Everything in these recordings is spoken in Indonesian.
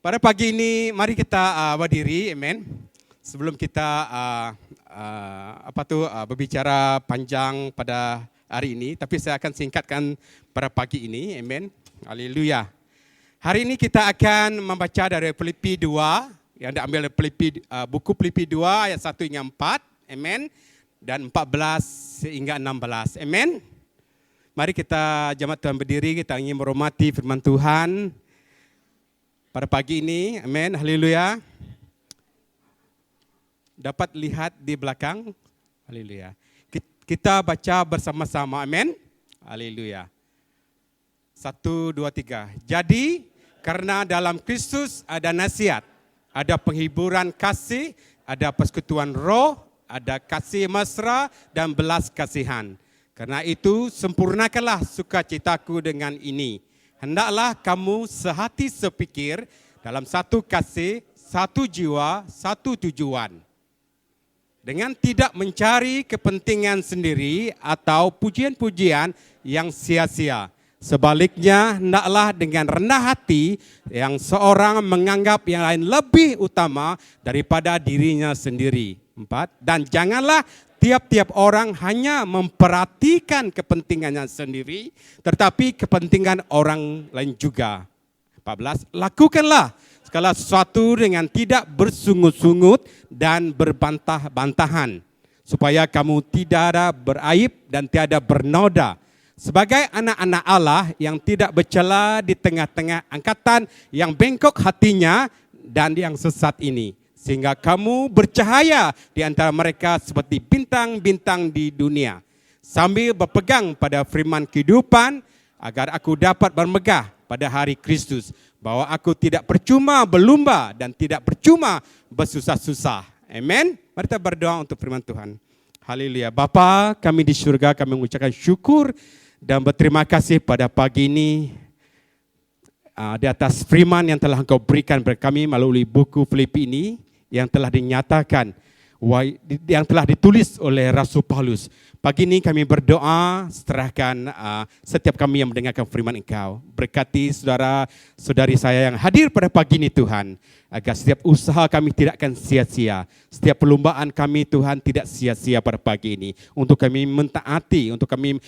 Pada pagi ini, mari kita berdiri, amen. Sebelum kita berbicara panjang pada hari ini, tapi saya akan singkatkan pada pagi ini, amen. Haleluya. Hari ini kita akan membaca dari Filipi 2, yang diambil dari buku Filipi 2 ayat 1 hingga 4, amen. Dan 14 hingga 16, amen. Mari kita jemaat Tuhan berdiri, kita ingin menghormati firman Tuhan pada pagi ini, amin, haleluya. Dapat lihat di belakang, haleluya. Kita baca bersama-sama, amin, haleluya. 1, 2, 3. Jadi, karena dalam Kristus ada nasihat, ada penghiburan kasih, ada persekutuan roh, ada kasih mesra dan belas kasihan. Karena itu, sempurnakanlah sukacitaku dengan ini. Hendaklah kamu sehati sepikir dalam satu kasih, satu jiwa, satu tujuan. Dengan tidak mencari kepentingan sendiri atau pujian-pujian yang sia-sia. Sebaliknya, hendaklah dengan rendah hati yang seorang menganggap yang lain lebih utama daripada dirinya sendiri. 4. Dan janganlah tiap-tiap orang hanya memperhatikan kepentingannya sendiri, tetapi kepentingan orang lain juga. 14. Lakukanlah segala sesuatu dengan tidak bersungut-sungut dan berbantah-bantahan, supaya kamu tidak ada beraib dan tiada bernoda, sebagai anak-anak Allah yang tidak bercela di tengah-tengah angkatan yang bengkok hatinya dan yang sesat ini. Sehingga kamu bercahaya di antara mereka seperti bintang-bintang di dunia. Sambil berpegang pada firman kehidupan, agar aku dapat bermegah pada hari Kristus. Bahwa aku tidak percuma berlumba dan tidak percuma bersusah-susah. Amen. Mari kita berdoa untuk firman Tuhan. Haleluya. Bapa, kami di surga, kami mengucapkan syukur dan berterima kasih pada pagi ini. Di atas firman yang telah Engkau berikan kepada kami melalui buku Filipi ini, yang telah dinyatakan, yang telah ditulis oleh Rasul Paulus. Pagi ini kami berdoa, serahkan setiap kami yang mendengarkan firman Engkau. Berkati saudara-saudari saya yang hadir pada pagi ini Tuhan, agar setiap usaha kami tidak akan sia-sia. Setiap perlombaan kami Tuhan tidak sia-sia pada pagi ini. Untuk kami mentaati, untuk kami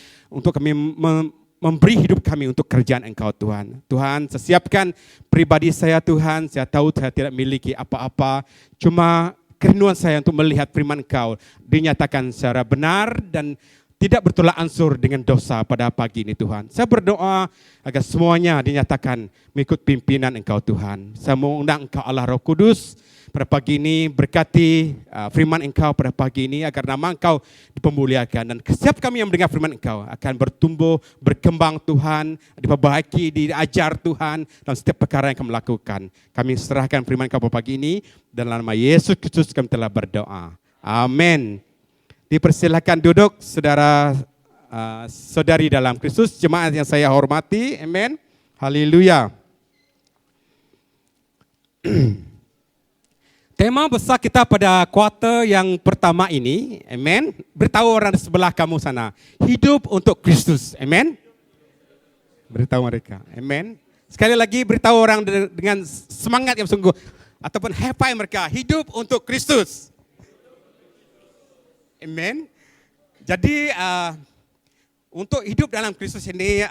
memberi hidup kami untuk kerjaan Engkau Tuhan. Tuhan, sesiapkan pribadi saya Tuhan, saya tahu saya tidak memiliki apa-apa, cuma kerinduan saya untuk melihat firman Engkau dinyatakan secara benar dan tidak bertolak ansur dengan dosa pada pagi ini Tuhan. Saya berdoa agar semuanya dinyatakan mengikut pimpinan Engkau Tuhan. Saya mengundang Engkau Allah Roh Kudus pada pagi ini, berkati firman Engkau pada pagi ini agar nama Engkau dipemuliakan. Dan setiap kami yang mendengar firman Engkau akan bertumbuh, berkembang Tuhan, diperbaiki, diajar Tuhan dalam setiap perkara yang kami lakukan. Kami serahkan firman Engkau pada pagi ini, dan dalam nama Yesus Kristus kami telah berdoa. Amin. Dipersilakan duduk saudara, saudari dalam Kristus, jemaat yang saya hormati. Amin. Haleluya. Tema besar kita pada kuarter yang pertama ini, amen. Beritahu orang di sebelah kamu sana, hidup untuk Kristus, amen. Beritahu mereka, amen. Sekali lagi beritahu orang dengan semangat yang sungguh, ataupun happy mereka, hidup untuk Kristus, amen. Jadi untuk hidup dalam Kristus ini,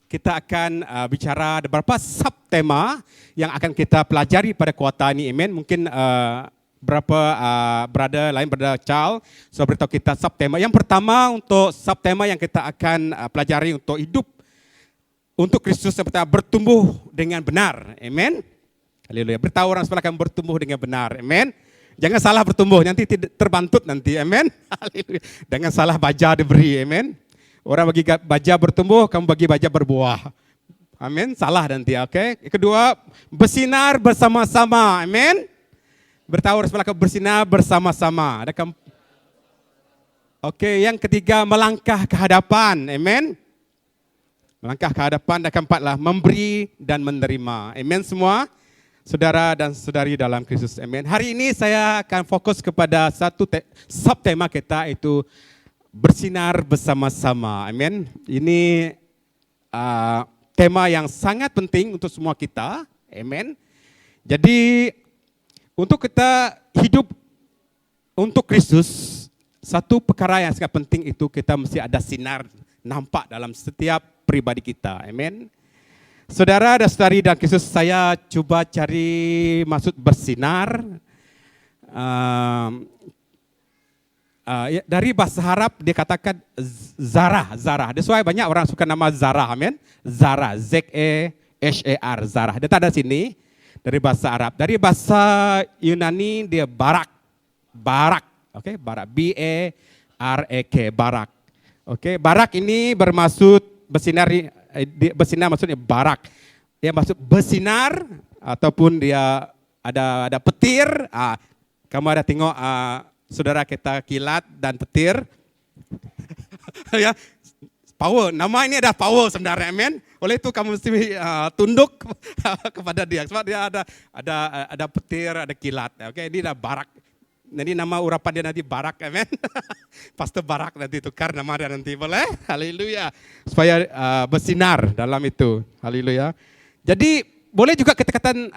kita akan bicara ada beberapa subtema yang akan kita pelajari pada kuarter ini, amen. Mungkin berapa brother Charles sudah beritahu kita subtema. Yang pertama untuk subtema yang kita akan pelajari untuk hidup untuk Kristus, seperti bertumbuh dengan benar, amen. Haleluya. Beritahu orang sebelah kamu bertumbuh dengan benar, amen. Jangan salah bertumbuh, nanti terbantut nanti, amen. Haleluya. Jangan salah baja diberi, amen. Orang bagi baja bertumbuh, kamu bagi baja berbuah. Amin. Salah nanti, oke. Kedua, bersinar bersama-sama. Amin. Bertahu sebelah kamu, bersinar bersama-sama. Ada kamu. Oke, yang ketiga, melangkah ke hadapan. Amin. Melangkah ke hadapan. Dan keempatlah, memberi dan menerima. Amin semua. Saudara dan saudari dalam Kristus. Amin. Hari ini saya akan fokus kepada satu subtema kita, itu bersinar bersama-sama, amin. Ini tema yang sangat penting untuk semua kita, amin. Jadi untuk kita hidup untuk Kristus, satu perkara yang sangat penting itu kita mesti ada sinar nampak dalam setiap pribadi kita. Amin. Saudara dan saudari dalam Kristus, saya coba cari maksud bersinar. Dari bahasa Arab dia katakan Zarah. That's why banyak orang suka nama Zarah. Amin. Zarah, Z-E-H-E-R, Zarah. Dia tak ada sini dari bahasa Arab. Dari bahasa Yunani dia Barak. Oke, Barak. B-A-R-A-K, Barak. Oke, Barak ini bermaksud bersinar maksudnya barak. Dia maksud bersinar ataupun dia ada petir. Kamu ada tengok saudara kita kilat dan petir. Ya, power. Nama ini ada power sebenarnya, amen. Oleh itu kamu mesti tunduk kepada dia sebab dia ada petir, ada kilat. Oke, ini dah barak. Jadi nama urapan dia nanti Barak, amen. Pastor Barak nanti tukar nama dia nanti, boleh? Haleluya. Supaya bersinar dalam itu. Haleluya. Jadi boleh juga kita katakan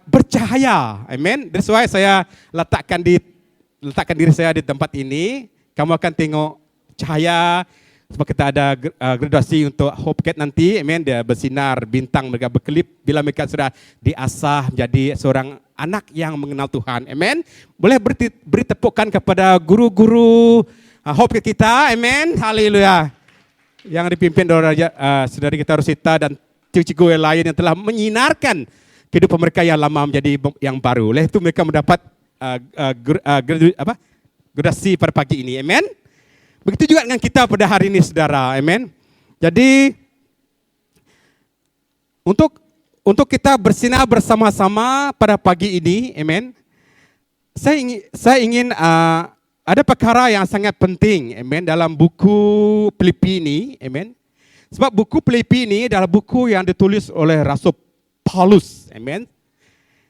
bercahaya, amen. That's why saya letakkan diri saya di tempat ini. Kamu akan tengok cahaya. Sebab kita ada graduasi untuk Hope Cat nanti, amen. Dia bersinar, bintang mereka berkelip bila mereka sudah diasah menjadi seorang anak yang mengenal Tuhan, amen. Boleh beri tepukan kepada guru-guru Hope Cat kita, amen. Haleluya. Yang dipimpin oleh saudari kita Rosita dan cikgu yang lain yang telah menyinarkan kehidupan mereka yang lama menjadi yang baru. Oleh itu mereka mendapat graduasi pada pagi ini, amen. Begitu juga dengan kita pada hari ini, saudara, amen. Jadi untuk kita bersinar bersama-sama pada pagi ini, amen. Saya ingin ada perkara yang sangat penting, amen, dalam buku Filipi ini, amen. Sebab buku Filipi ini adalah buku yang ditulis oleh Rasul Paulus, amen.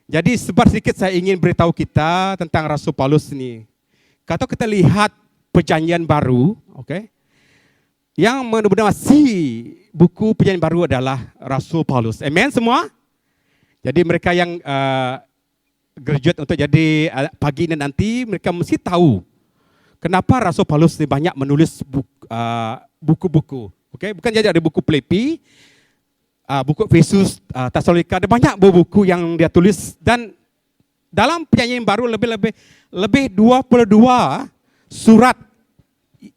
Jadi sebar sedikit saya ingin beritahu kita tentang Rasul Paulus ini. Kalau kita lihat Perjanjian Baru, okay, yang mendominasi buku Perjanjian Baru adalah Rasul Paulus. Amen semua? Jadi mereka yang graduate untuk jadi pagi ini nanti, mereka mesti tahu kenapa Rasul Paulus banyak menulis buku-buku. Okay? Bukan saja ada buku Filipi, buku Efesus, Tesalonika, ada banyak buku yang dia tulis. Dan dalam Perjanjian Baru lebih 22 surat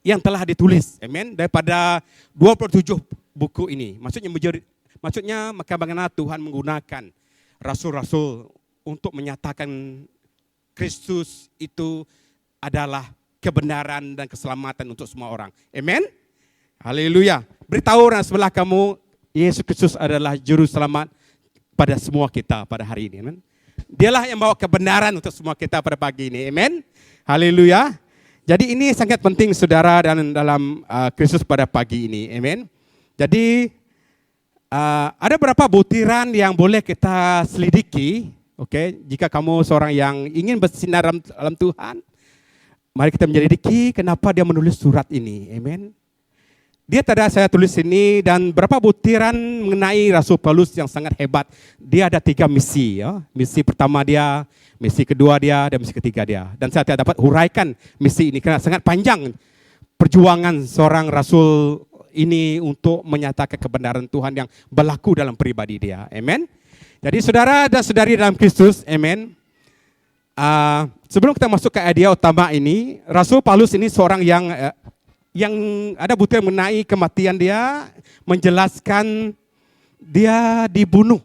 yang telah ditulis, amen, daripada 27 buku ini. Maksudnya maka bagaimana Tuhan menggunakan rasul-rasul untuk menyatakan Kristus itu adalah kebenaran dan keselamatan untuk semua orang. Amen. Haleluya. Beritahu orang sebelah kamu, Yesus Kristus adalah juru selamat pada semua kita pada hari ini. Amen. Dialah yang bawa kebenaran untuk semua kita pada pagi ini. Amen. Haleluya. Jadi ini sangat penting saudara dan dalam Kristus pada pagi ini. Amen. Jadi ada beberapa butiran yang boleh kita selidiki. Oke, jika kamu seorang yang ingin bersinar dalam Tuhan, mari kita menyelidiki kenapa dia menulis surat ini. Amen. Dia tadi saya tulis ini dan berapa butiran mengenai Rasul Paulus yang sangat hebat. Dia ada 3 misi. Ya. Misi pertama dia, misi kedua dia, dan misi ketiga dia. Dan saya tidak dapat huraikan misi ini karena sangat panjang perjuangan seorang Rasul ini untuk menyatakan kebenaran Tuhan yang berlaku dalam pribadi dia. Amen. Jadi saudara dan saudari dalam Kristus, amen. Sebelum kita masuk ke idea utama ini, Rasul Paulus ini seorang yang ada bukti mengenai kematian dia, menjelaskan dia dibunuh.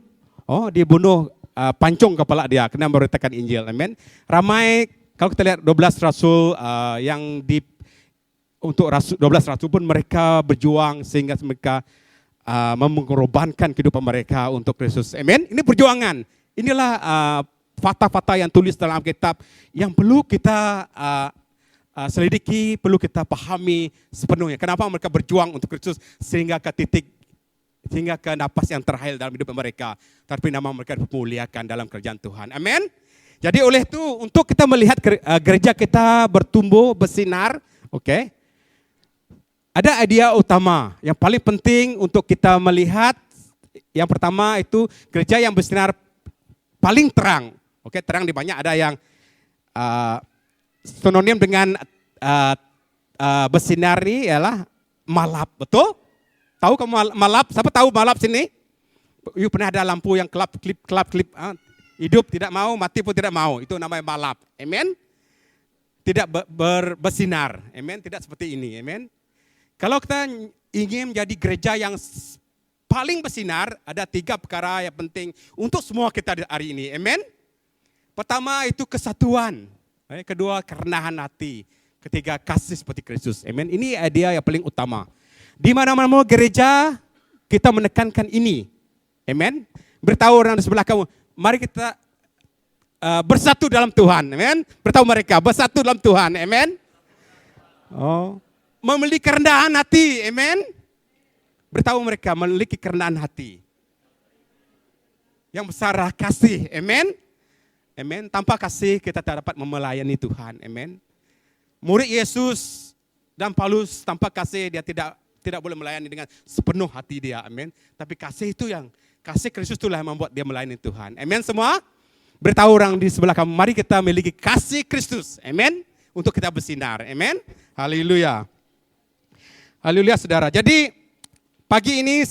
Dibunuh pancung kepala dia kena memberitakan Injil. Amen. Ramai kalau kita lihat 12 rasul untuk 12 rasul pun mereka berjuang sehingga mereka mengorbankan kehidupan mereka untuk Kristus. Amen. Ini perjuangan. Inilah fakta-fakta yang tulis dalam Alkitab yang perlu kita selidiki, perlu kita pahami sepenuhnya. Kenapa mereka berjuang untuk Kristus sehingga ke napas yang terakhir dalam hidup mereka. Tapi nama mereka dimuliakan dalam kerajaan Tuhan. Amin. Jadi oleh itu untuk kita melihat gereja kita bertumbuh, bersinar, oke. Ada idea utama yang paling penting untuk kita melihat. Yang pertama itu gereja yang bersinar paling terang. Oke, terang di banyak ada yang sinonim dengan bersinar ini ialah malap, betul? Tahu kamu malap? Siapa tahu malap sini? You pernah ada lampu yang kelap-kelip, hidup tidak mau, mati pun tidak mau. Itu namanya malap. Amen. Tidak bersinar. Amen. Tidak seperti ini. Amen. Kalau kita ingin menjadi gereja yang paling bersinar, ada 3 perkara yang penting untuk semua kita hari ini. Amen. Pertama itu kesatuan. Kedua kerendahan hati. Ketiga kasih seperti Kristus. Amen. Ini idea yang paling utama. Di mana-mana gereja kita menekankan ini. Amen. Beritahu orang di sebelah kamu, mari kita bersatu dalam Tuhan. Amen. Beritahu mereka bersatu dalam Tuhan. Amen. Oh, memiliki kerendahan hati. Amen. Beritahu mereka memiliki kerendahan hati. Yang besar kasih. Amen. Amen. Tanpa kasih kita tak dapat melayani Tuhan. Amen. Murid Yesus dan Paulus tanpa kasih dia tidak boleh melayani dengan sepenuh hati dia. Amin. Tapi kasih Kristus itulah yang membuat dia melayani Tuhan. Amin semua. Beritahu orang di sebelah kamu, mari kita memiliki kasih Kristus. Amin. Untuk kita bersinar. Amin. Haleluya. Haleluya saudara. Jadi pagi ini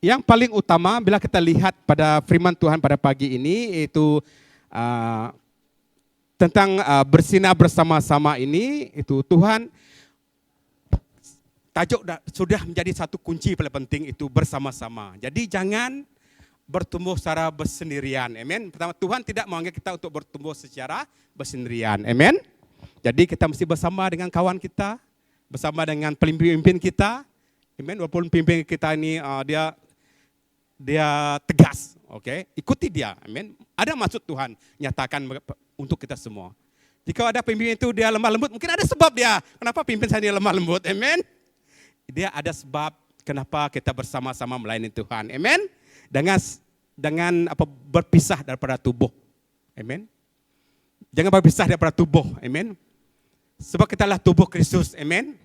yang paling utama bila kita lihat pada firman Tuhan pada pagi ini yaitu tentang bersinar bersama-sama ini, itu Tuhan tajuk sudah menjadi satu kunci paling penting itu bersama-sama. Jadi jangan bertumbuh secara bersendirian. Amen. Pertama, Tuhan tidak memanggil kita untuk bertumbuh secara bersendirian. Amen. Jadi kita mesti bersama dengan kawan kita, bersama dengan pemimpin kita. Amen. Walaupun pemimpin kita ini dia tegas, oke? Ikuti dia. Amen. Ada maksud Tuhan nyatakan untuk kita semua. Jika ada pemimpin itu dia lemah lembut, mungkin ada sebab dia. Kenapa pemimpin saya ini lemah lembut? Amen. Dia ada sebab kenapa kita bersama-sama melayani Tuhan. Amen. Dengan berpisah daripada tubuh. Amen. Jangan berpisah daripada tubuh. Amen. Sebab kita adalah tubuh Kristus. Amen.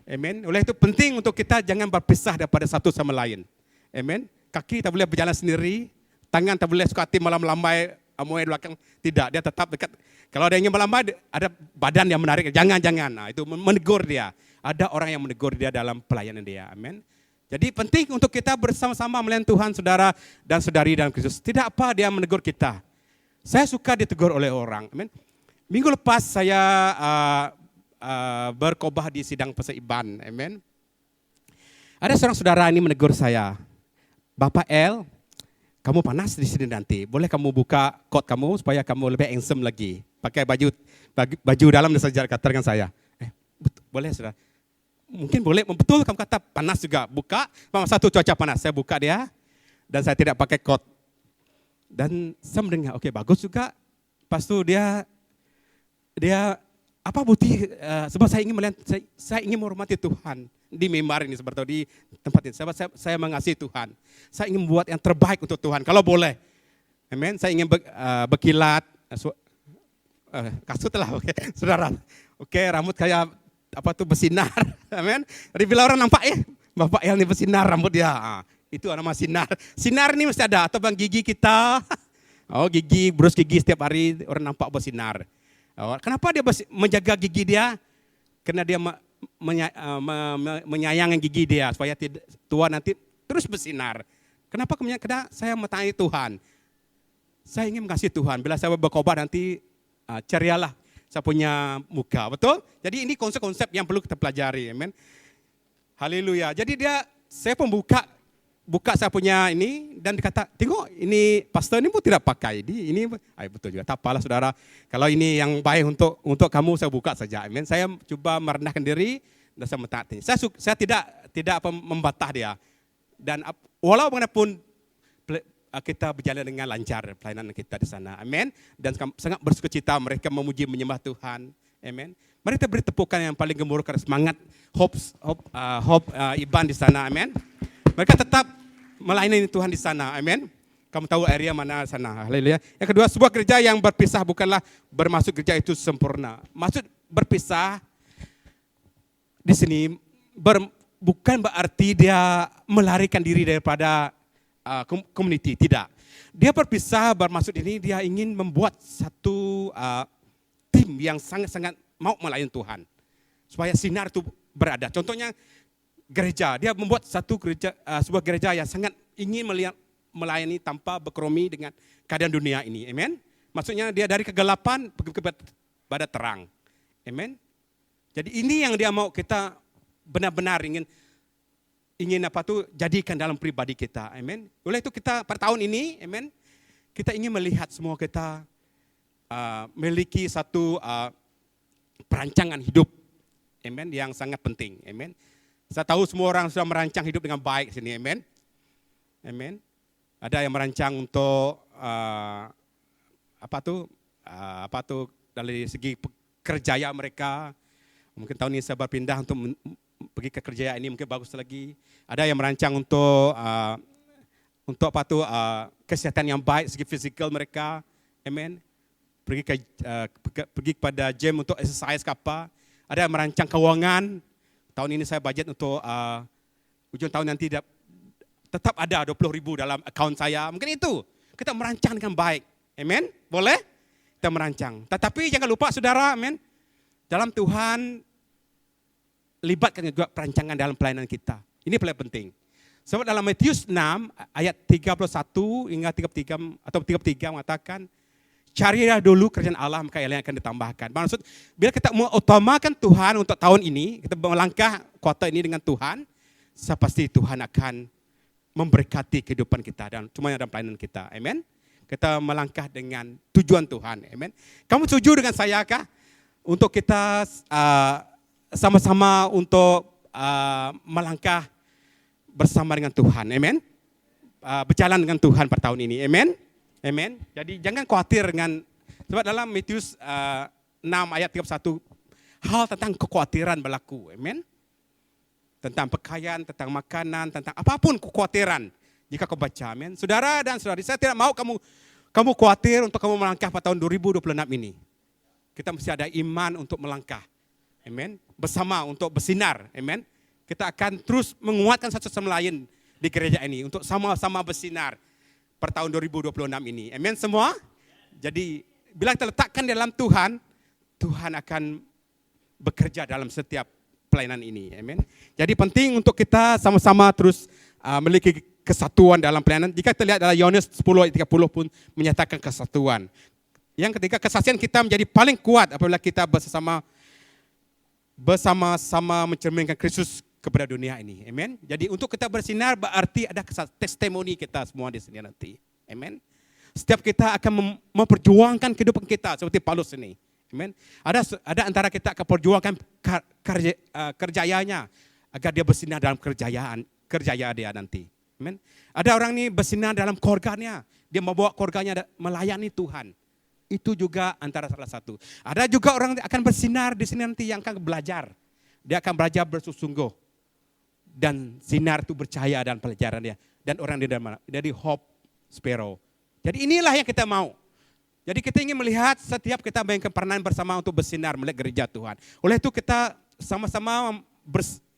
Amen. Oleh itu penting untuk kita jangan berpisah daripada satu sama lain. Amen. Kaki tak boleh berjalan sendiri, tangan tak boleh suka hati melambai amoy belakang. Tidak, dia tetap dekat. Kalau ada yang ingin melambai, ada badan yang menarik. Jangan. Nah, itu menegur dia. Ada orang yang menegur dia dalam pelayanan dia. Amin. Jadi penting untuk kita bersama-sama melayani Tuhan, saudara dan saudari dalam Kristus. Tidak apa dia menegur kita. Saya suka ditegur oleh orang. Amin. Minggu lepas saya berkhotbah di sidang perseiban. Amin. Ada seorang saudara ini menegur saya. Bapak El, kamu panas di sini nanti. Boleh kamu buka kot kamu supaya kamu lebih handsome lagi. Pakai baju dalam dan saja katakan saya. Boleh saudara. Mungkin boleh, betul kamu kata panas juga. Buka, satu cuaca panas. Saya buka dia dan saya tidak pakai kot. Dan saya mendengar, oke, bagus juga. Lepas itu dia apa bukti? Sebab saya ingin menghormati Tuhan di mimbar ini seperti di tempat ini. Sebab saya mengasihi Tuhan. Saya ingin membuat yang terbaik untuk Tuhan. Kalau boleh, amen. Saya ingin berkilat. Kasut lah, oke, saudara. Oke, rambut kayak bersinar, amen. Jadi bila orang nampak Bapak El ini bersinar rambut dia, itu nama sinar. Sinar ini mesti ada, atau bang gigi kita, gigi, brus gigi setiap hari orang nampak bersinar. Kenapa dia menjaga gigi dia? Karena dia menyayangi gigi dia supaya tua nanti terus bersinar. Kenapa? Karena saya mencintai Tuhan. Saya ingin mengasihi Tuhan. Bila saya berkhotbah nanti cerialah saya punya muka, betul? Jadi ini konsep-konsep yang perlu kita pelajari, amen. Haleluya. Jadi saya pun buka saya punya ini dan dikata, tengok ini pastor ini pun tidak pakai. Ini betul juga. Tak apalah saudara. Kalau ini yang baik untuk kamu saya buka saja, amen. Saya coba merendahkan diri dan saya mentaati. Saya tidak membatah dia. Dan walau bagaimanapun kita berjalan dengan lancar pelayanan kita di sana. Amin. Dan sangat bersukacita mereka memuji menyembah Tuhan. Amin. Mari kita beri tepukan yang paling gemuruh karena semangat hope Iban di sana. Amin. Mereka tetap melayani Tuhan di sana. Amin. Kamu tahu area mana sana. Haleluya. Yang kedua, sebuah gereja yang berpisah bukanlah bermaksud gereja itu sempurna. Maksud berpisah di sini bukan berarti dia melarikan diri daripada community, tidak. Dia berpisah bermaksud ini dia ingin membuat satu tim yang sangat-sangat mau melayani Tuhan. Supaya sinar itu berada. Contohnya gereja, dia membuat sebuah gereja yang sangat ingin melayani tanpa berkerumun dengan keadaan dunia ini. Amen. Maksudnya dia dari kegelapan kepada terang. Amen. Jadi ini yang dia mau kita benar-benar ingin jadikan dalam pribadi kita. Amen. Oleh itu kita pada tahun ini, amen, kita ingin melihat semua kita memiliki satu perancangan hidup. Amen, yang sangat penting. Amen. Saya tahu semua orang sudah merancang hidup dengan baik sini. Amen. Amen. Ada yang merancang untuk dari segi kerjaya mereka. Mungkin tahun ini saya berpindah untuk pergi ke kerjaya ini mungkin bagus lagi. Ada yang merancang untuk kesehatan yang baik segi fisikal mereka. Amen. Pergi kepada gym untuk exercise ke apa. Ada yang merancang keuangan. Tahun ini saya budget untuk ujung tahun nanti tetap ada 20.000 dalam akaun saya. Mungkin itu. Kita merancang dengan baik. Amen. Boleh? Kita merancang. Tetapi jangan lupa saudara, amen. Dalam Tuhan, libatkan juga perancangan dalam pelayanan kita. Ini paling penting. Sebab dalam Matius 6 ayat 31 hingga 33 atau 33 mengatakan, carilah dulu kerajaan Allah, maka yang lain akan ditambahkan. Maksud, bila kita mengutamakan Tuhan untuk tahun ini, kita melangkah kuartal ini dengan Tuhan, saya pasti Tuhan akan memberkati kehidupan kita dan semuanya dalam pelayanan kita. Amen. Kita melangkah dengan tujuan Tuhan. Amen. Kamu setuju dengan saya kah? Untuk kita sama-sama untuk melangkah bersama dengan Tuhan. Amen. Berjalan dengan Tuhan pada tahun ini. Amen. Amen. Jadi jangan khawatir dengan, sebab dalam Matius 6 ayat 31 hal tentang kekhawatiran berlaku. Amen. Tentang pakaian, tentang makanan, tentang apapun kekhawatiran jika kau baca. Amen. Saudara dan saudari, saya tidak mau kamu khawatir untuk kamu melangkah pada tahun 2026 ini. Kita mesti ada iman untuk melangkah. Amen. Bersama untuk bersinar. Amen. Kita akan terus menguatkan satu sama lain di gereja ini untuk sama-sama bersinar per tahun 2026 ini. Amen semua. Jadi bila kita letakkan dalam Tuhan, Tuhan akan bekerja dalam setiap pelayanan ini. Amen. Jadi penting untuk kita sama-sama terus memiliki kesatuan dalam pelayanan. Jika kita lihat dalam Yohanes 10 ayat 30 pun menyatakan kesatuan. Yang ketiga, kesaksian kita menjadi paling kuat apabila kita bersama-sama mencerminkan Kristus kepada dunia ini. Amen. Jadi untuk kita bersinar berarti ada testimoni kita semua di sini nanti. Amen. Setiap kita akan memperjuangkan kehidupan kita seperti Paulus ini. Amen. Ada antara kita akan perjuangkan kerjayanya agar dia bersinar dalam kerjaya dia nanti. Amen. Ada orang ini bersinar dalam keluarganya, dia membawa keluarganya melayani Tuhan. Itu juga antara salah satu. Ada juga orang yang akan bersinar di sini nanti yang akan belajar. Dia akan belajar bersungguh-sungguh. Dan sinar itu bercahaya dalam pelajaran dia. Dan orang dari Hope Sparrow. Jadi inilah yang kita mau. Jadi kita ingin melihat setiap kita bayangkan peranan bersama untuk bersinar melihat gereja Tuhan. Oleh itu kita sama-sama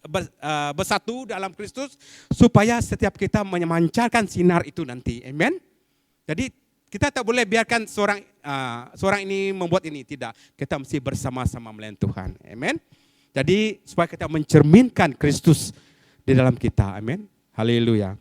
bersatu dalam Kristus supaya setiap kita memancarkan sinar itu nanti. Amen. Jadi kita tak boleh biarkan seorang ini membuat ini. Tidak. Kita mesti bersama-sama melayani Tuhan. Amen. Jadi supaya kita mencerminkan Kristus di dalam kita. Amin. Haleluya.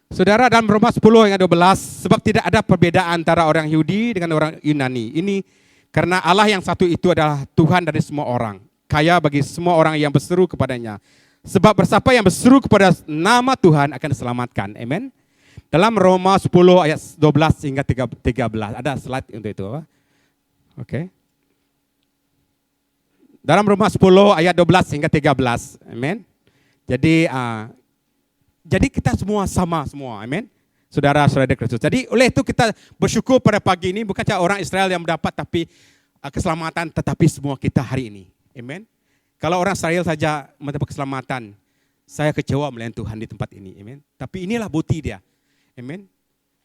Saudara, dalam Roma 10 ayat 12, sebab tidak ada perbedaan antara orang Yahudi dengan orang Yunani. Ini karena Allah yang satu itu adalah Tuhan dari semua orang, kaya bagi semua orang yang berseru kepadanya. Sebab bersiapa yang berseru kepada nama Tuhan akan diselamatkan. Amin. Dalam Roma 10 ayat 12 hingga 13. Ada slide untuk itu. Oke. Dalam Roma 10 ayat 12 hingga 13. Amin. Jadi kita semua sama semua, amin. Saudara-saudara Kristus. Jadi oleh itu kita bersyukur pada pagi ini bukan saja orang Israel yang mendapat tapi keselamatan, tetapi semua kita hari ini, amin. Kalau orang Israel saja mendapat keselamatan, saya kecewa melihat Tuhan di tempat ini, amin. Tapi inilah bukti dia, amin.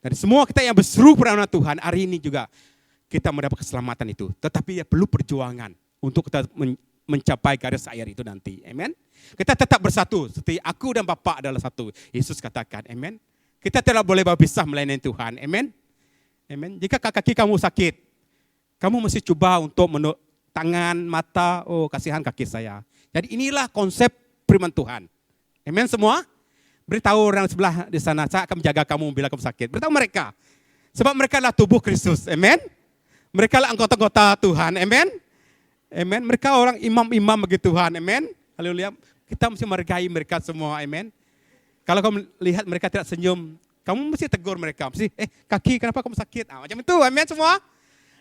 Dari semua kita yang berseru kepada nama Tuhan hari ini juga kita mendapat keselamatan itu, tetapi ya perlu perjuangan untuk kita mencapai garis akhir itu nanti. Amen. Kita tetap bersatu seperti aku dan Bapa adalah satu. Yesus katakan, amen. Kita tidak boleh berpisah melayani Tuhan. Amen. Amen. Jika kaki kamu sakit, kamu mesti coba untuk tangan, mata, kasihan kaki saya. Jadi inilah konsep firman Tuhan. Amen semua. Beritahu orang sebelah di sana, saya akan menjaga kamu bila kamu sakit. Beritahu mereka. Sebab mereka adalah tubuh Kristus. Amen. Mereka adalah anggota-anggota Tuhan. Amen. Amen. Mereka orang imam-imam bagi Tuhan. Amen. Haleluya. Kita mesti menghargai mereka semua. Amen. Kalau kamu lihat mereka tidak senyum, kamu mesti tegur mereka. Mesti, kaki kenapa kamu sakit? Macam itu. Amen semua.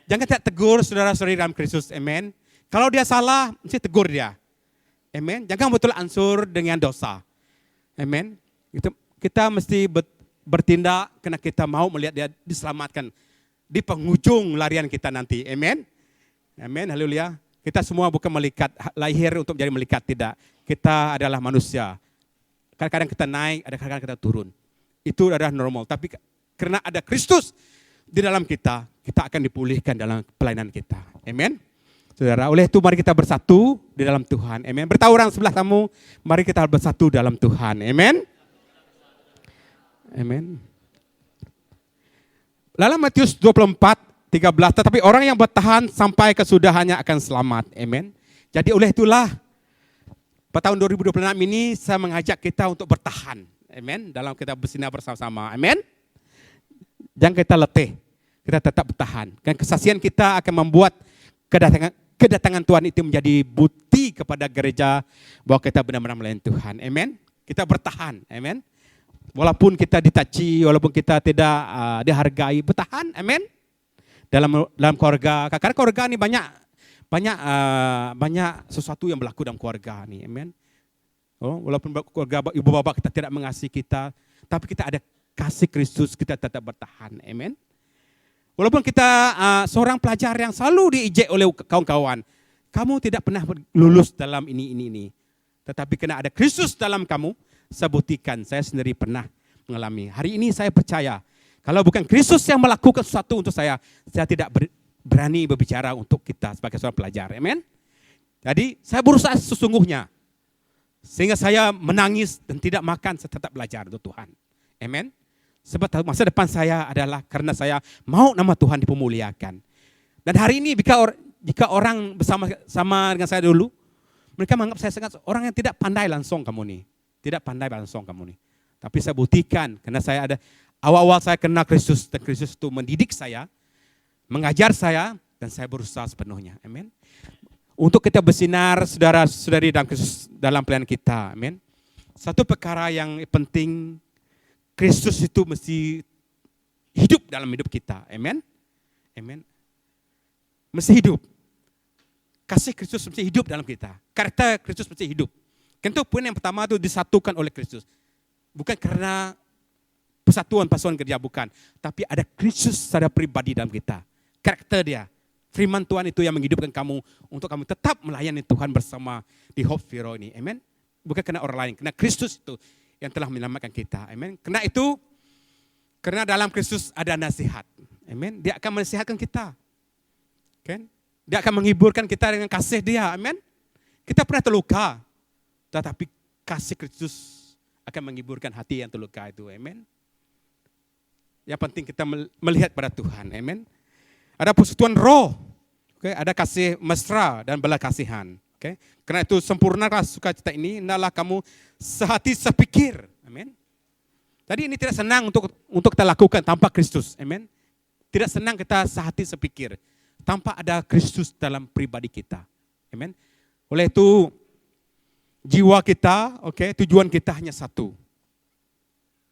Jangan tidak tegur saudara-saudari dalam Kristus. Amen. Kalau dia salah, mesti tegur dia. Amen. Jangan betul ansur dengan dosa. Amen. Kita mesti bertindak karena kita mau melihat dia diselamatkan di penghujung larian kita nanti. Amen. Amen. Haleluya. Kita semua bukan malaikat, lahir untuk menjadi malaikat, tidak. Kita adalah manusia. Kadang-kadang kita naik, ada kadang-kadang kita turun. Itu adalah normal. Tapi karena ada Kristus di dalam kita, kita akan dipulihkan dalam pelayanan kita. Amen. Saudara, oleh itu mari kita bersatu di dalam Tuhan. Amen. Beritahu orang sebelah kamu, mari kita bersatu dalam Tuhan. Amen. Amen. Dalam Matius 24:13, tetapi orang yang bertahan sampai kesudahannya akan selamat. Amen. Jadi oleh itulah pada tahun 2026 ini saya mengajak kita untuk bertahan. Amen. Dalam kita bersinar bersama-sama. Amen. Jangan kita letih. Kita tetap bertahan. Dan kesaksian kita akan membuat kedatangan Tuhan itu menjadi bukti kepada gereja bahwa kita benar-benar melayani Tuhan. Amen. Kita bertahan. Amen. Walaupun kita dicaci, walaupun kita tidak dihargai, bertahan. Amen. Dalam keluarga, karena keluarga ini banyak sesuatu yang berlaku dalam keluarga ini. Amen. Walaupun keluarga ibu bapak kita tidak mengasihi kita, tapi kita ada kasih Kristus, kita tetap bertahan. Amen. Walaupun kita seorang pelajar yang selalu diejek oleh kawan-kawan, kamu tidak pernah lulus dalam ini. Tetapi karena ada Kristus dalam kamu, saya buktikan, saya sendiri pernah mengalami. Hari ini saya percaya, kalau bukan Kristus yang melakukan sesuatu untuk saya tidak berani berbicara untuk kita sebagai seorang pelajar. Amen. Jadi saya berusaha sesungguhnya, sehingga saya menangis dan tidak makan, saya tetap belajar untuk Tuhan. Amen. Sebab masa depan saya adalah karena saya mau nama Tuhan dipemuliakan. Dan hari ini jika orang bersama dengan saya dulu, mereka menganggap saya sangat orang yang tidak pandai langsung kamu nih. Tidak pandai langsung kamu nih. Tapi saya buktikan karena saya ada awal-awal saya kenal Kristus dan Kristus itu mendidik saya, mengajar saya dan saya berusaha sepenuhnya. Amin. Untuk kita bersinar saudara-saudari dalam Kristus dalam pelayanan kita. Amin. Satu perkara yang penting, Kristus itu mesti hidup dalam hidup kita. Amin. Amin. Mesti hidup. Kasih Kristus mesti hidup dalam kita. Karakter Kristus mesti hidup. Tentu poin yang pertama itu disatukan oleh Kristus. Bukan karena persatuan gereja, bukan. Tapi ada Kristus secara pribadi dalam kita. Karakter dia. Firman Tuhan itu yang menghidupkan kamu untuk kamu tetap melayani Tuhan bersama di Hope Vero ini. Amen. Bukan karena orang lain. Karena Kristus itu yang telah menyelamatkan kita. Amen. Karena dalam Kristus ada nasihat. Amen. Dia akan menasihatkan kita. Kan? Dia akan menghiburkan kita dengan kasih dia. Amen. Kita pernah terluka. Tetapi kasih Kristus akan menghiburkan hati yang terluka itu. Amen. Yang penting kita melihat pada Tuhan. Amen. Ada persekutuan roh. Okay? Ada kasih mesra dan belas kasihan. Okay? Karena itu sempurnalah sukacita ini. Hendaklah kamu sehati sepikir. Amen. Jadi ini tidak senang untuk kita lakukan tanpa Kristus. Amen. Tidak senang kita sehati sepikir tanpa ada Kristus dalam pribadi kita. Amen. Oleh itu jiwa kita, tujuan kita hanya satu.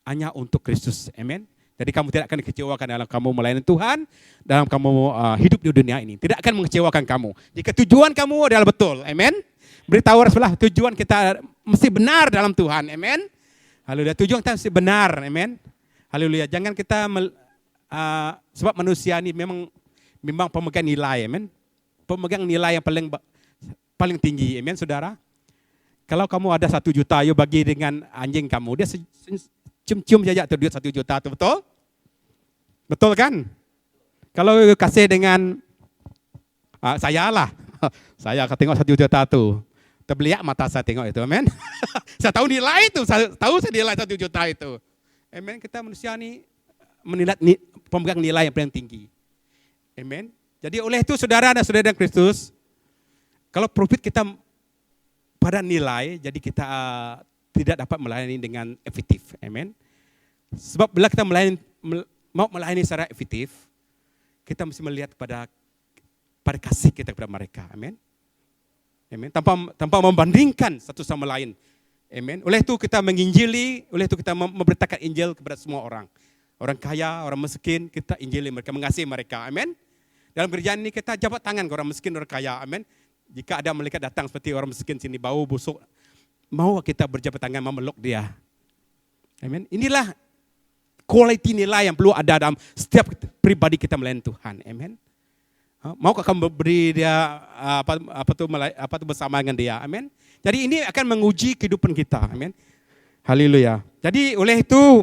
Hanya untuk Kristus. Amen. Jadi kamu tidak akan dikecewakan dalam kamu melayani Tuhan, dalam kamu hidup di dunia ini. Tidak akan mengecewakan kamu. Jika tujuan kamu adalah betul. Amen. Beritahu orang sebelah, tujuan kita mesti benar dalam Tuhan. Amen. Haleluya. Tujuan kita mesti benar. Amen. Haleluya. Jangan kita, sebab manusia ini memang pemegang nilai. Amen. Pemegang nilai yang paling tinggi. Amen, saudara. Kalau kamu ada 1 juta, you bagi dengan anjing kamu, dia cium-cium saja tuh duit 1 juta itu, betul? Betul kan? Kalau you kasih dengan saya lah, saya akan tengok 1 juta tuh, terbeliak mata saya tengok itu, amen. Saya tahu nilai itu, saya tahu nilai 1 juta itu, Amen. Kita manusia ini pemegang nilai yang paling tinggi. Amen. Jadi oleh itu saudara dan saudara Kristus, kalau profit kita pada nilai, jadi kita tidak dapat melayani dengan efektif. Amen. Sebab bila kita mau melayani secara efektif, kita mesti melihat pada kasih kita kepada mereka. Amen. Amen. Tanpa membandingkan satu sama lain. Amen. Oleh itu kita menginjili, oleh itu kita memberitakan Injil kepada semua orang. Orang kaya, orang miskin, kita injili mereka, mengasihi mereka. Amen. Dalam kerjaan ini kita jabat tangan ke orang miskin, orang kaya. Amen. Jika ada malaikat datang seperti orang miskin sini, bau busuk, mau kita berjabat tangan memeluk dia. Amen. Inilah quality nilai yang perlu ada dalam setiap pribadi kita melayani Tuhan. Amen. Maukah kamu beri dia apa tu bersama dengan dia? Amen. Jadi ini akan menguji kehidupan kita. Amen. Haleluya. Jadi oleh itu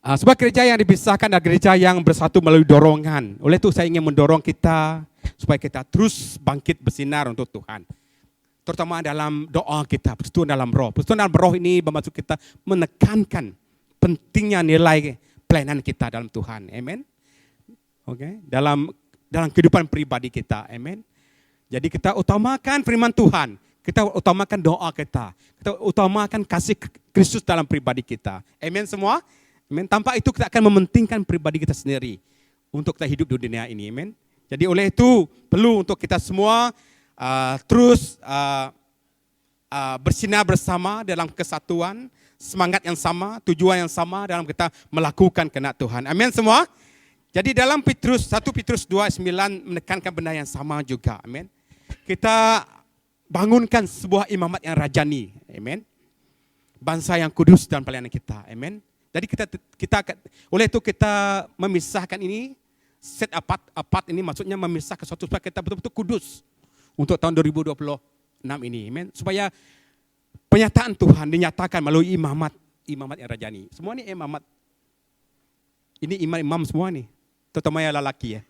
sebuah gereja yang dipisahkan adalah gereja yang bersatu melalui dorongan. Oleh itu saya ingin mendorong kita supaya kita terus bangkit bersinar untuk Tuhan. Terutama dalam doa kita, persekutuan dalam roh. Persekutuan dalam roh ini bermaksud kita menekankan pentingnya nilai pelayanan kita dalam Tuhan. Amen. Oke, dalam kehidupan pribadi kita. Amen. Jadi kita utamakan firman Tuhan. Kita utamakan doa kita. Kita utamakan kasih Kristus dalam pribadi kita. Amen semua. Amen. Tanpa itu kita akan mementingkan pribadi kita sendiri untuk kita hidup di dunia ini. Amen. Jadi oleh itu perlu untuk kita semua terus bersinar bersama dalam kesatuan, semangat yang sama, tujuan yang sama dalam kita melakukan kehendak Tuhan. Amin semua. Jadi dalam 1 Petrus 2:9 menekankan benda yang sama juga. Amin. Kita bangunkan sebuah imamat yang rajani. Amin. Bangsa yang kudus dalam pelayanan kita. Amin. Jadi kita oleh itu kita memisahkan ini, set apart ini maksudnya memisahkan sesuatu supaya kita betul-betul kudus untuk tahun 2026 ini. Amin. Supaya penyataan Tuhan dinyatakan melalui imamat yang rajani. Semua ini imamat. Ini imam semua nih. Terutama yang lelaki ya.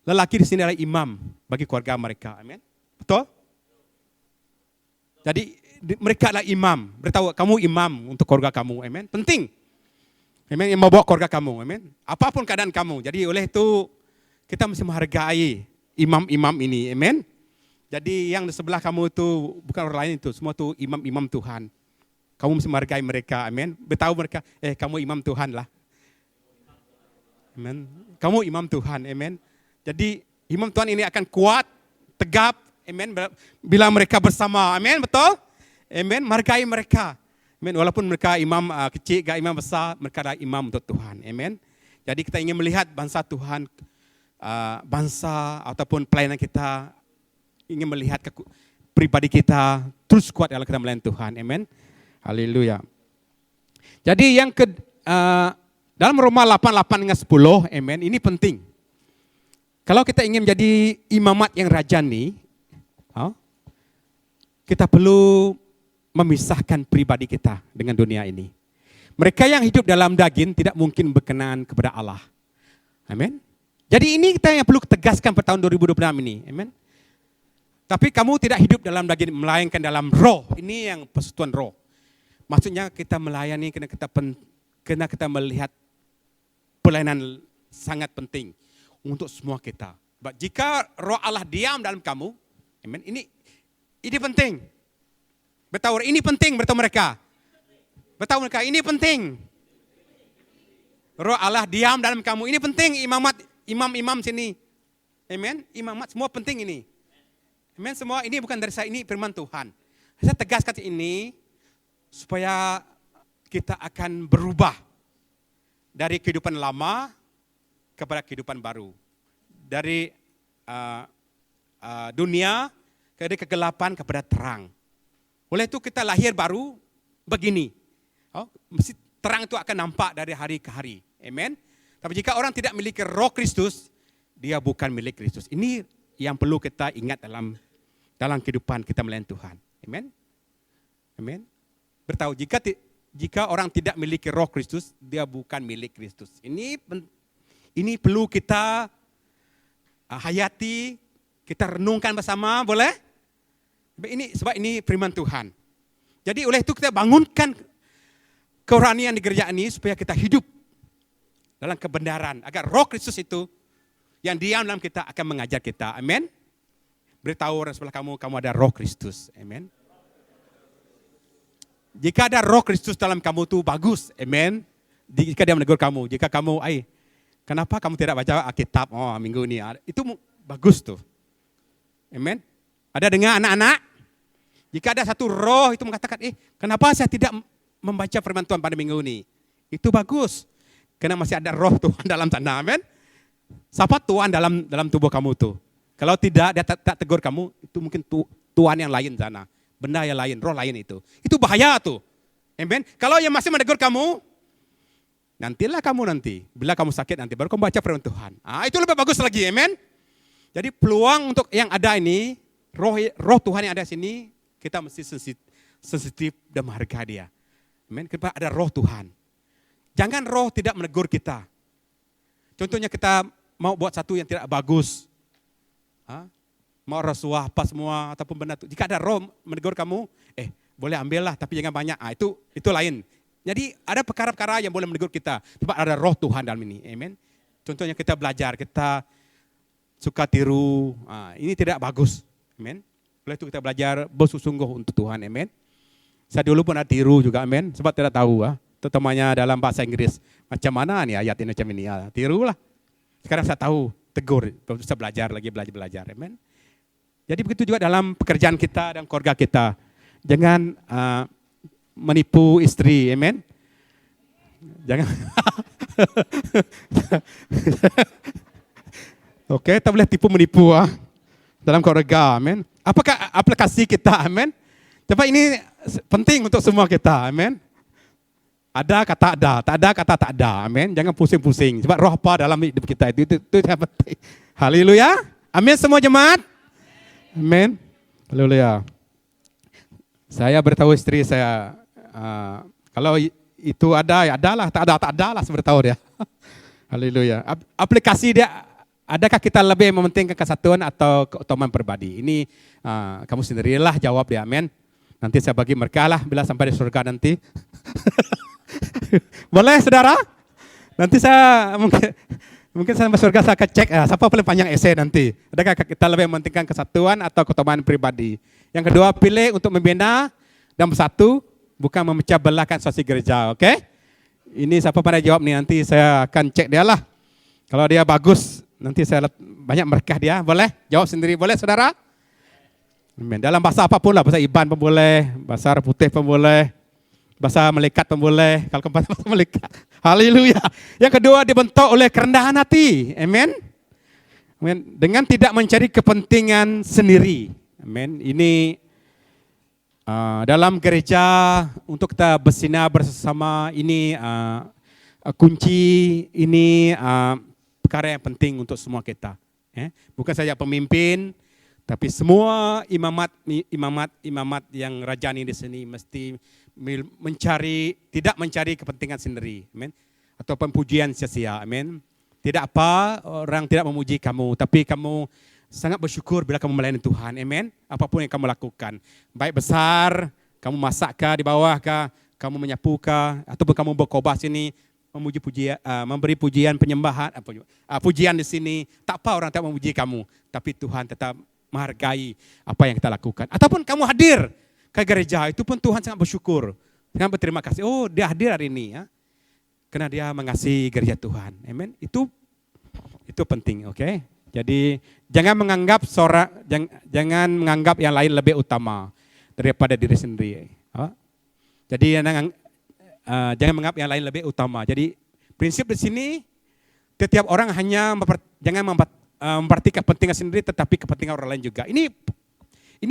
Lelaki di sini adalah imam bagi keluarga mereka. Amin. Betul? Jadi mereka adalah imam. Beritahu kamu imam untuk keluarga kamu. Amin. Penting. Amin. Yang membawa keluarga kamu. Amin. Apapun keadaan kamu. Jadi oleh itu kita mesti menghargai imam-imam ini. Amin. Jadi yang di sebelah kamu itu bukan orang lain itu. Semua itu imam-imam Tuhan. Kamu mesti menghargai mereka. Amin. Beritahu mereka, kamu imam Tuhan lah. Amin. Kamu imam Tuhan. Amin. Jadi imam Tuhan ini akan kuat, tegap. Amin. Bila mereka bersama. Amin. Betul? Amin. Menghargai mereka. Amin. Walaupun mereka imam kecil, gak imam besar, mereka adalah imam untuk Tuhan. Amin. Jadi kita ingin melihat bangsa Tuhan, bangsa ataupun pelayanan kita, ingin melihat pribadi kita terus kuat dalam kita melayani Tuhan. Amin. Haleluya. Jadi yang dalam Roma 8:8 hingga 10, amen, ini penting. Kalau kita ingin menjadi imamat yang rajani, kita perlu memisahkan pribadi kita dengan dunia ini. Mereka yang hidup dalam daging tidak mungkin berkenan kepada Allah. Amin. Jadi ini kita yang perlu tegaskan pada tahun 2026 ini. Amin. Tapi kamu tidak hidup dalam daging, melainkan dalam roh. Ini yang persekutuan roh. Maksudnya kita melayani karena kita melihat pelayanan sangat penting untuk semua kita. Jika roh Allah diam dalam kamu, amen, ini penting. Beritahu ini penting, beritahu mereka. Beritahu mereka ini penting. Roh Allah diam dalam kamu, ini penting. Imam sini. Amen. Imamat semua penting ini. Amen. Semua ini bukan dari saya, ini firman Tuhan. Saya tegaskan ini supaya kita akan berubah dari kehidupan lama kepada kehidupan baru. Dari dunia dari kegelapan kepada terang. Oleh itu kita lahir baru begini. Mesti terang itu akan nampak dari hari ke hari. Amen. Tapi jika orang tidak memiliki roh Kristus, dia bukan milik Kristus. Ini yang perlu kita ingat dalam kehidupan kita melayani Tuhan. Amen. Amen. Beritahu jika orang tidak memiliki roh Kristus, dia bukan milik Kristus. Ini perlu kita hayati, kita renungkan bersama, boleh? Sebab ini firman Tuhan. Jadi oleh itu kita bangunkan kerohanian di gereja ini supaya kita hidup dalam kebenaran. Agar roh Kristus itu yang diam dalam kita akan mengajar kita. Amin. Beritahu orang sebelah kamu, kamu ada roh Kristus. Amin. Jika ada roh Kristus dalam kamu itu bagus. Amin. Jika dia menegur kamu, jika kamu, kenapa kamu tidak baca Alkitab? Oh, minggu ini. Itu bagus tuh. Amin. Ada dengar anak-anak? Jika ada satu roh itu mengatakan, kenapa saya tidak membaca firman Tuhan pada minggu ini? Itu bagus. Karena masih ada roh Tuhan dalam sana. Amin. Siapa Tuhan dalam tubuh kamu tuh? Kalau tidak, dia tak tegur kamu, itu mungkin Tuhan yang lain sana. Benda yang lain, roh lain itu. Itu bahaya tuh. Amin. Kalau yang masih menegur kamu, nantilah kamu nanti. Bila kamu sakit nanti, baru kamu baca firman Tuhan. Itu lebih bagus lagi. Amin. Jadi peluang untuk yang ada ini, roh Tuhan yang ada di sini, kita mesti sensitif dan menghargai dia. Amin. Kita ada roh Tuhan. Jangan roh tidak menegur kita. Contohnya kita mau buat satu yang tidak bagus. Mau rasuah apa semua ataupun benda itu. Jika ada roh menegur kamu, boleh ambillah tapi jangan banyak. Itu lain. Jadi ada perkara-perkara yang boleh menegur kita. Sebab ada roh Tuhan dalam ini. Amen. Contohnya kita belajar, kita suka tiru. Ini tidak bagus. Amen. Oleh itu kita belajar bersungguh-sungguh untuk Tuhan. Amen. Saya dulu pun ada tiru juga. Amen. Sebab tidak tahu. Terutamanya dalam bahasa Inggris. Macam mana nih ayat ini macam ini. Tirulah. Sekarang saya tahu. Tegur. Bisa belajar lagi. Belajar. Amen. Jadi begitu juga dalam pekerjaan kita dan keluarga kita. Jangan menipu istri, amen. Jangan. Oke, tak boleh tipu menipu dalam keluarga, amen. Apakah aplikasi kita, amen? Coba ini penting untuk semua kita, amen. Ada kata ada, tak ada kata tak ada, amen. Jangan pusing-pusing. Sebab roh apa dalam hidup kita itu yang penting. Haleluya, amin semua jemaat. Amin. Haleluya. Saya beritahu istri saya, kalau itu ada, ya adalah, tak ada lah, saya beritahu dia. Haleluya. Aplikasi dia, adakah kita lebih mementingkan kesatuan atau keutamaan pribadi? Ini kamu sendirilah jawab dia, amin. Nanti saya bagi berkah lah bila sampai di surga nanti. Boleh saudara? Nanti saya mungkin sampai surga saya akan cek siapa paling panjang esai nanti. Adakah kita lebih mementingkan kesatuan atau keutamaan pribadi? Yang kedua, pilih untuk membina dan bersatu, bukan memecah belahkan suatu gereja. Oke? Ini siapa pada jawab nih, nanti saya akan cek dia lah. Kalau dia bagus, nanti saya banyak berkah dia. Boleh? Jawab sendiri. Boleh saudara? Amen. Dalam bahasa apapun lah, bahasa Iban pun boleh, bahasa Arab putih pun boleh, bahasa Melekat pun boleh. Kalau bahasa Melekat. Haleluya. Yang kedua, dibentuk oleh kerendahan hati. Amen. Dengan tidak mencari kepentingan sendiri. Amen. Ini dalam gereja untuk kita bersinar bersama ini kunci ini perkara yang penting untuk semua kita. Bukan saja pemimpin, tapi semua imamat yang rajani di sini mesti tidak mencari kepentingan sendiri, amen. Ataupun pujian sia-sia, amen. Tidak apa orang tidak memuji kamu, tapi kamu sangat bersyukur bila kamu melayani Tuhan, amen. Apapun yang kamu lakukan, baik besar, kamu masakkah di bawahkah, kamu menyapukah, ataupun kamu berkhotbah sini, memuji pujian, memberi pujian penyembahan, pujian di sini, tak apa orang tak memuji kamu, tapi Tuhan tetap menghargai apa yang kita lakukan. Ataupun kamu hadir ke gereja, itu pun Tuhan sangat bersyukur, sangat berterima kasih. Oh, dia hadir hari ini ya, karena dia mengasihi gereja Tuhan, amen. Itu penting, oke? Jadi jangan menganggap jangan menganggap yang lain lebih utama daripada diri sendiri. Jadi jangan menganggap yang lain lebih utama. Jadi prinsip di sini setiap orang hanya jangan memperhatikan kepentingan sendiri, tetapi kepentingan orang lain juga. Ini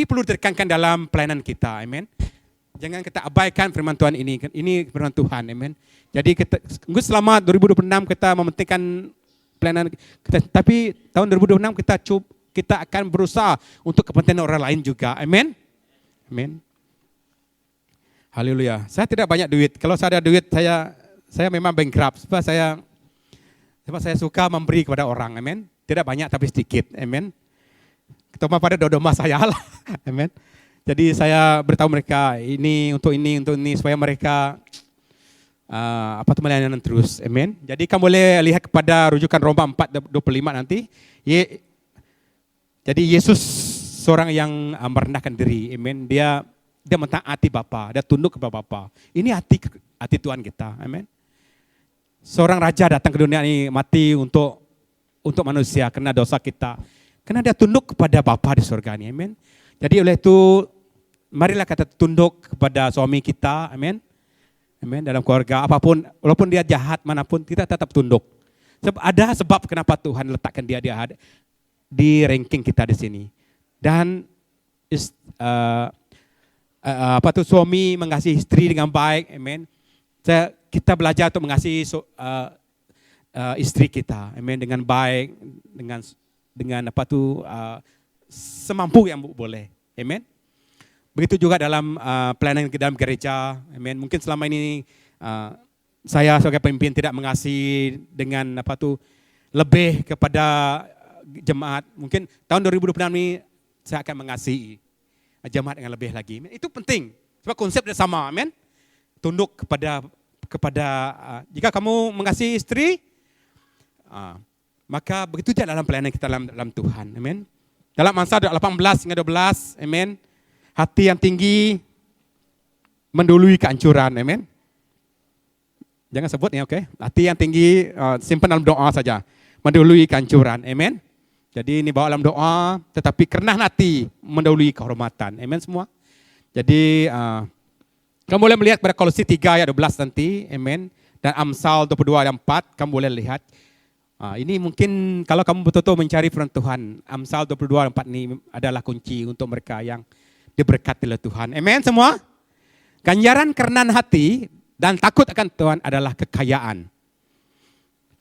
perlu ditekankan dalam pelayanan kita, amen. Jangan kita abaikan firman Tuhan ini firman Tuhan, amen. Jadi selama 2026 kita mementingkan pelayanan kita, tapi tahun 2026 kita akan berusaha untuk kepentingan orang lain juga, amen. Amen. Haleluya. Saya tidak banyak duit. Kalau saya ada duit, saya memang bankrupt. Sebab saya suka memberi kepada orang, amen. Tidak banyak tapi sedikit, amen. Ketemu pada domba saya lah, amen. Jadi saya beritahu mereka ini, supaya mereka Melayanan terus. Amen. Jadi kamu boleh lihat kepada rujukan Roma 4:25 nanti. Jadi Yesus seorang yang merendahkan diri. Amen. Dia mentaati Bapa, dia tunduk kepada Bapa. Ini hati Tuhan kita. Amen. Seorang raja datang ke dunia ini mati untuk manusia karena dosa kita. Karena dia tunduk kepada Bapa di surga ini. Amen. Jadi oleh itu marilah kita tunduk kepada suami kita. Amen. Amen. Dalam keluarga apapun, walaupun dia jahat manapun, kita tetap tunduk. Ada sebab kenapa Tuhan letakkan dia di ranking kita di sini. Dan suami mengasihi istri dengan baik. Amen. Kita belajar untuk mengasihi istri kita, amen, dengan baik, dengan semampu yang boleh, amen. Begitu juga dalam pelayanan dalam gereja, amen. Mungkin selama ini saya sebagai pemimpin tidak mengasihi dengan lebih kepada jemaat. Mungkin tahun 2026 ini saya akan mengasihi jemaat dengan lebih lagi. Itu penting, sebab konsep dia sama, amen. Tunduk kepada jika kamu mengasihi istri, maka begitu juga dalam pelayanan kita dalam Tuhan, amen. Dalam Amsal 18:12, amen. Hati yang tinggi mendului kehancuran, amen. Jangan sebut ya, oke. Hati yang tinggi simpan dalam doa saja, mendului kehancuran, amen. Jadi ini bawa dalam doa, tetapi kerenah hati mendahului kehormatan, amen semua. Jadi kamu boleh melihat pada Kolose 3 ayat 12 nanti, amen. Dan Amsal 22 ayat 4, kamu boleh lihat. Ini mungkin kalau kamu betul-betul mencari firman Tuhan, Amsal 22 ayat 4 ini adalah kunci untuk mereka yang diberkati oleh Tuhan. Amen semua. Ganjaran kerendahan hati dan takut akan Tuhan adalah kekayaan,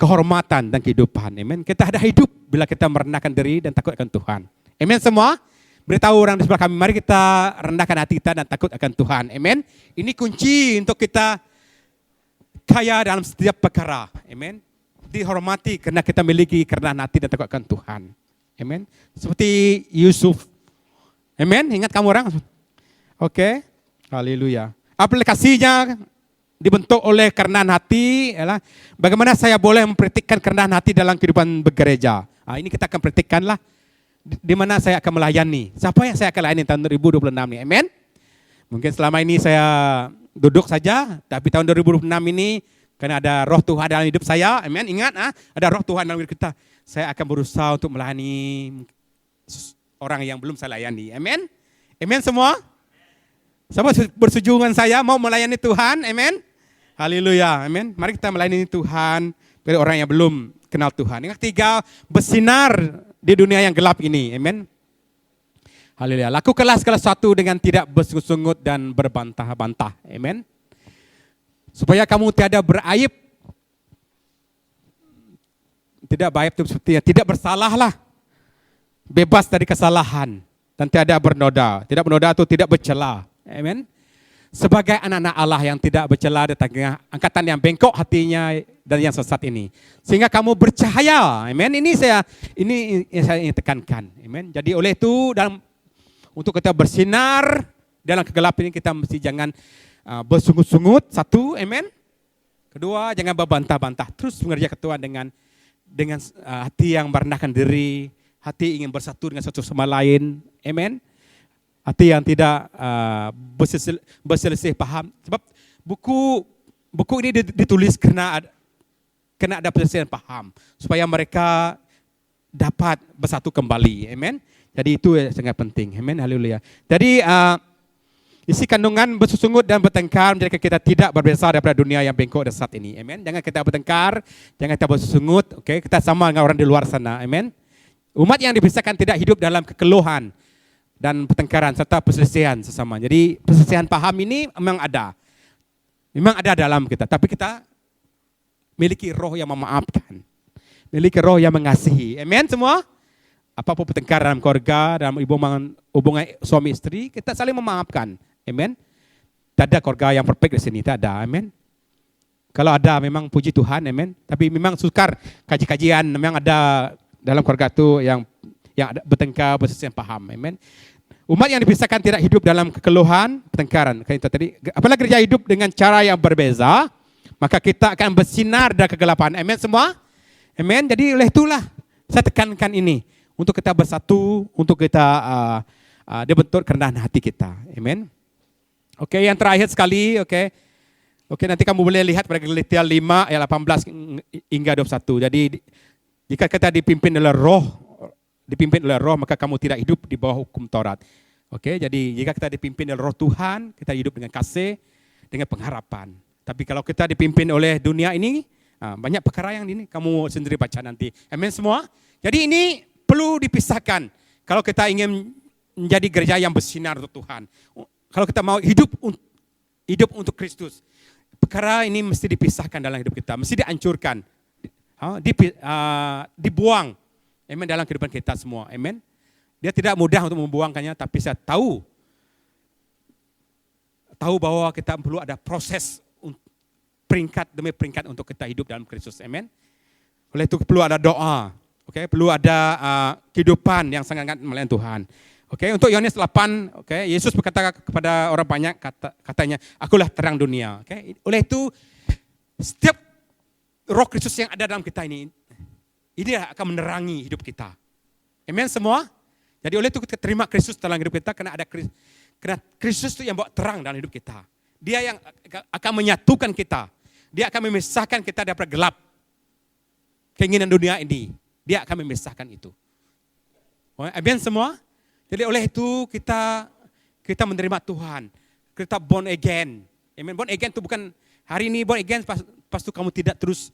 kehormatan dan kehidupan. Amen. Kita ada hidup bila kita merendahkan diri dan takut akan Tuhan. Amen semua. Beritahu orang di sebelah kami, mari kita rendahkan hati kita dan takut akan Tuhan. Amen. Ini kunci untuk kita kaya dalam setiap perkara. Amen. Dihormati karena kita miliki kerendahan hati dan takut akan Tuhan. Amen. Seperti Yusuf. Amen. Ingat kamu orang? Oke. Haleluya. Aplikasinya dibentuk oleh kerendahan hati ialah bagaimana saya boleh mempraktikkan kerendahan hati dalam kehidupan bergereja. Ini kita akan praktikkanlah. Di mana saya akan melayani. Siapa yang saya akan layani tahun 2026 ini? Amen. Mungkin selama ini saya duduk saja, tapi tahun 2026 ini karena ada roh Tuhan dalam hidup saya, amen. Ingat, ada roh Tuhan dalam hidup kita. Saya akan berusaha untuk melayani orang yang belum saya layani. Amen. Amen semua. Sama bersetuju dengan saya mau melayani Tuhan. Amen. Haleluya. Amen. Mari kita melayani Tuhan bagi orang yang belum kenal Tuhan. Yang ketiga, bersinar di dunia yang gelap ini, amen. Haleluya. Lakukanlah segala sesuatu dengan tidak bersungut-sungut dan berbantah-bantah, amen. Supaya kamu tiada beraib, tidak baik itu seperti tidak bersalahlah, bebas dari kesalahan dan tiada bernoda, tidak bernoda atau tidak bercela, amen. Sebagai anak-anak Allah yang tidak bercela di tengah angkatan yang bengkok hatinya dan yang sesat ini, sehingga kamu bercahaya, amen. Ini saya ingin tekankan, amen. Jadi oleh itu untuk kita bersinar dalam kegelapan ini kita mesti jangan bersungut-sungut, satu, amen. Kedua, jangan berbantah-bantah, terus mengerjakan Tuhan dengan hati yang merendahkan diri, hati ingin bersatu dengan satu sama lain, amen. Hati yang tidak berselisih paham. Sebab buku ini ditulis karena ada perselisihan paham. Supaya mereka dapat bersatu kembali. Amen. Jadi itu sangat penting. Amen. Haleluya. Jadi isi kandungan bersungut dan bertengkar menjadikan kita tidak berbeza daripada dunia yang bengkok dan saat ini. Amen. Jangan kita bertengkar, jangan kita bersungut. Okay? Kita sama dengan orang di luar sana. Amen. Umat yang dipisahkan tidak hidup dalam kekeluhan dan pertengkaran serta perselisihan sesama. Jadi perselisihan paham ini memang ada dalam kita. Tapi kita miliki roh yang memaafkan, miliki roh yang mengasihi. Amen semua. Apapun pertengkaran dalam keluarga, dalam hubungan suami istri, kita saling memaafkan. Amen. Tak ada keluarga yang perfect di sini, tak ada. Amen. Kalau ada memang puji Tuhan, amen. Tapi memang sukar kaji-kajian memang ada dalam keluarga itu yang ada bertengkar, perselisihan paham. Amen. Umat yang dipisahkan tidak hidup dalam kekeluhan, pertengkaran. Kayak itu tadi. Apalagi gereja hidup dengan cara yang berbeza, maka kita akan bersinar dari kegelapan. Amin semua? Amin. Jadi oleh itulah saya tekankan ini untuk kita bersatu, untuk kita dibentuk kerendahan hati kita. Amin. Oke, yang terakhir sekali, oke. Oke, nanti kamu boleh lihat pada Galatia 5 ayat 18 hingga 21. Jadi jika kita dipimpin oleh roh, maka kamu tidak hidup di bawah hukum Taurat. Oke, jadi jika kita dipimpin oleh roh Tuhan, kita hidup dengan kasih, dengan pengharapan. Tapi kalau kita dipimpin oleh dunia ini, banyak perkara yang ini kamu sendiri baca nanti. Amin semua. Jadi ini perlu dipisahkan. Kalau kita ingin menjadi gereja yang bersinar untuk Tuhan. Kalau kita mau hidup untuk Kristus. Perkara ini mesti dipisahkan dalam hidup kita, mesti dihancurkan, dibuang, amen, dalam kehidupan kita semua, amen. Dia tidak mudah untuk membuangkannya, tapi saya tahu bahwa kita perlu ada proses peringkat demi peringkat untuk kita hidup dalam Kristus, amen. Oleh itu perlu ada doa, oke, perlu ada kehidupan yang sangat melayani Tuhan. Oke, untuk Yohanes 8, oke, Yesus berkata kepada orang banyak, katanya, akulah terang dunia. Oke, oleh itu setiap roh Kristus yang ada dalam kita ini akan menerangi hidup kita. Amin semua. Jadi oleh itu kita terima Kristus dalam hidup kita karena Kristus itu yang bawa terang dalam hidup kita. Dia yang akan menyatukan kita. Dia akan memisahkan kita daripada gelap. Keinginan dunia ini, dia akan memisahkan itu. Amin semua. Jadi oleh itu kita menerima Tuhan. Kita born again. Amen. Born again itu bukan hari ini born again pas itu kamu tidak terus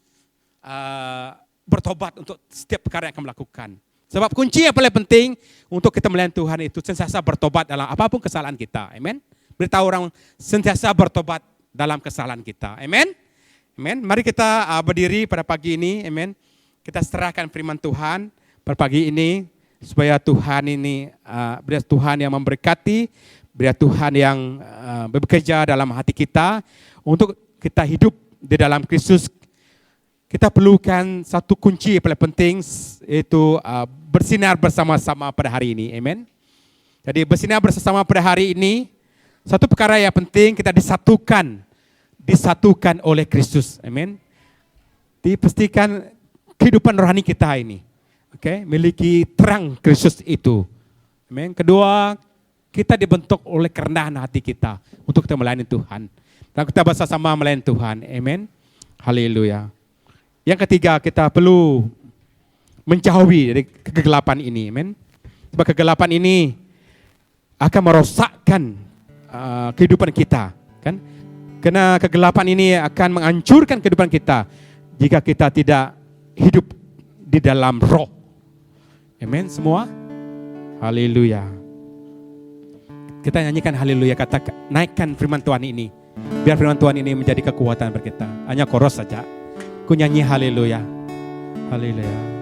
bertobat untuk setiap perkara yang kamu lakukan. Sebab kunci yang paling penting untuk kita melayani Tuhan itu sentiasa bertobat dalam apapun kesalahan kita. Amen. Beritahu orang sentiasa bertobat dalam kesalahan kita. Amen. Amen. Mari kita berdiri pada pagi ini. Amen. Kita serahkan firman Tuhan pada pagi ini. Supaya Tuhan ini, biar Tuhan yang memberkati, biar Tuhan yang bekerja dalam hati kita, untuk kita hidup di dalam Kristus. Kita perlukan satu kunci yang paling penting, yaitu bersinar bersama-sama pada hari ini, amen. Jadi bersinar bersama pada hari ini, satu perkara yang penting kita disatukan oleh Kristus, amen. Dipastikan kehidupan rohani kita ini. Oke, miliki terang Kristus itu. Amin. Kedua, kita dibentuk oleh kerendahan hati kita untuk kita melayani Tuhan. Dan kita bersama-sama melayani Tuhan. Amin. Haleluya. Yang ketiga, kita perlu menjauhi dari kegelapan ini. Amin. Sebab kegelapan ini akan merosakkan kehidupan kita, kan? Karena kegelapan ini akan menghancurkan kehidupan kita jika kita tidak hidup di dalam roh. Amen semua. Haleluya. Kita nyanyikan haleluya, kata naikkan firman Tuhan ini. Biar firman Tuhan ini menjadi kekuatan bagi kita. Hanya koros saja. Ku nyanyi haleluya. Haleluya.